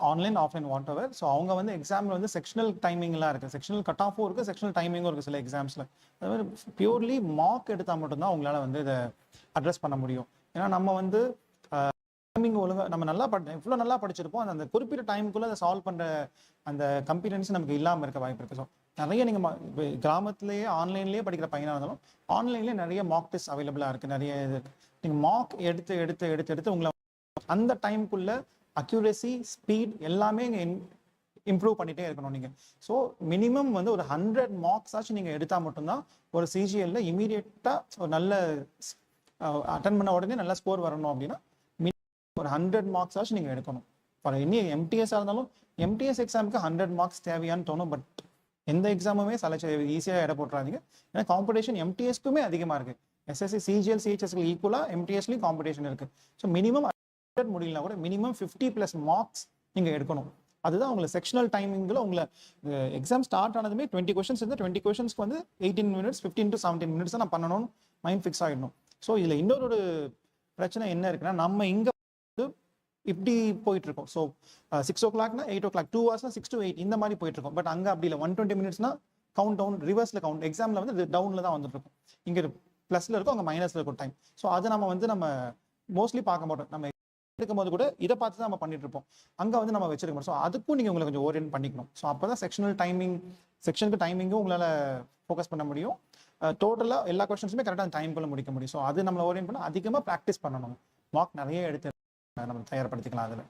Online offline what ever. So அவங்க வந்து எக்ஸாமில் வந்து செக்ஷனல் டைமிங்லாம் இருக்குது, செக்ஷனல் கட் ஆஃபும் இருக்குது, செக்ஷனல் டைமிங்கும் இருக்குது சில எக்ஸாம்ஸில். அது மாதிரி பியூர்லி மார்க் எடுத்தால் மட்டும்தான் உங்களால் வந்து இதை அட்ரஸ் பண்ண முடியும். ஏன்னா நம்ம வந்து டைமிங் ஒழுங்காக நம்ம நல்லா இவ்வளோ நல்லா படிச்சிருப்போம், அந்த குறிப்பிட்ட டைமுக்குள்ளே அதை சால்வ் பண்ணுற அந்த கம்பீட்டன்ஸ் நமக்கு இல்லாமல் இருக்க வாய்ப்பு இருக்குது. ஸோ நிறைய நீங்கள் இப்போ கிராமத்துலேயே ஆன்லைன்லேயே படிக்கிற பையனாக இருந்தாலும் ஆன்லைன்லேயே நிறைய மார்க் டெஸ்ட் அவைலபிளாக இருக்குது, நிறைய இது இருக்குது. நீங்கள் மார்க் எடுத்து எடுத்து எடுத்து எடுத்து உங்களை அந்த டைமுக்குள்ளே அக்யூரேசி ஸ்பீட் எல்லாமே இம்ப்ரூவ் பண்ணிகிட்டே இருக்கணும் நீங்கள். ஸோ மினிமம் வந்து ஒரு 100 மார்க்ஸ் ஆச்சு நீங்கள் எடுத்தால் மட்டும்தான் ஒரு சிஜிஎல்ல இமீடியட்டாக ஒரு நல்ல அட்டன் பண்ண உடனே நல்ல ஸ்கோர் வரணும். அப்படின்னா ஒரு 100 மார்க்ஸ் ஆச்சு நீங்கள் எடுக்கணும். ஃபார் இனி எம்டிஎஸ்ஸாக இருந்தாலும் எம்டிஎஸ் எக்ஸாமுக்கு 100 மார்க்ஸ் தேவையான்னு தோணும். பட் எந்த எக்ஸாமுமே ஈஸியாக இட போட்டுறாதீங்க. ஏன்னா காம்படிஷன் எம்டிஎஸ்க்குமே அதிகமாக இருக்குது. எஸ்எஸ்சி சிஜிஎல் சிஹெச்எஸ்க்கு ஈக்குவலாக எம்டிஎஸ்லையும் காம்படிஷன் இருக்குது. ஸோ மினிமம் 100 முடியலனா கூட மினிமம் 50+ மார்க்ஸ் நீங்கள் எடுக்கணும். அதுதான் உங்களுக்கு செக்ஷனல் டைமிங்கில் உங்களை எக்ஸாம் ஸ்டார்ட் ஆனதுமே 20 கொஷின்ஸ் இருந்தால் 20 கொஷின்ஸ்க்கு வந்து 18 மினிட்ஸ் 15 to 17 மினிட்ஸ் தான் நான் பண்ணணும்னு மைண்ட் ஃபிக்ஸ் ஆகிடணும். ஸோ இதில் இன்னொரு பிரச்சனை என்ன இருக்குன்னா, நம்ம இங்கே இப்படி போயிட்டு இருக்கோம். So 6 o'clock 8 o'clock 2 hours 6 to 8 இந்த மாதிரி போயிட்டு இருக்கோம். பட் அங்கே அப்படி இல்லை, 120 மினிட்ஸ்னா கவுண்ட் டவுன் ரிவர்ஸில் கவுண்ட். எக்ஸாமில் வந்து டவுனில் தான் வந்துட்டு இருக்கும். இங்கே ப்ளஸில் இருக்கும், அங்கே மைனஸில் இருக்கும் டைம். ஸோ அதை நம்ம மோஸ்ட்லி பார்க்க மாட்டோம். நம்ம எடுக்கும்போது கூட இதை பார்த்து தான் நம்ம பண்ணிட்டு இருப்போம், அங்கே வந்து நம்ம வச்சிருக்க மாட்டோம். ஸோ அதுக்கும் நீங்கள் உங்களை கொஞ்சம் ஓரியன்ட் பண்ணிக்கணும். ஸோ அப்போ தான் செக்ஷனுக்கு டைமிங்கும் உங்களால் ஃபோக்கஸ் பண்ண முடியும். டோட்டலாக எல்லா கொஸ்டின்ஸுமே கரெக்டாக டைம்குள்ளே முடிக்க முடியும். ஸோ அது நம்மளை ஓரியன்ட் பண்ண அதிகமாக ப்ராக்டிஸ் பண்ணணும். மார்க் நிறைய எடுத்து நம்ம தயார்படுத்திக்கலாம் அதில்.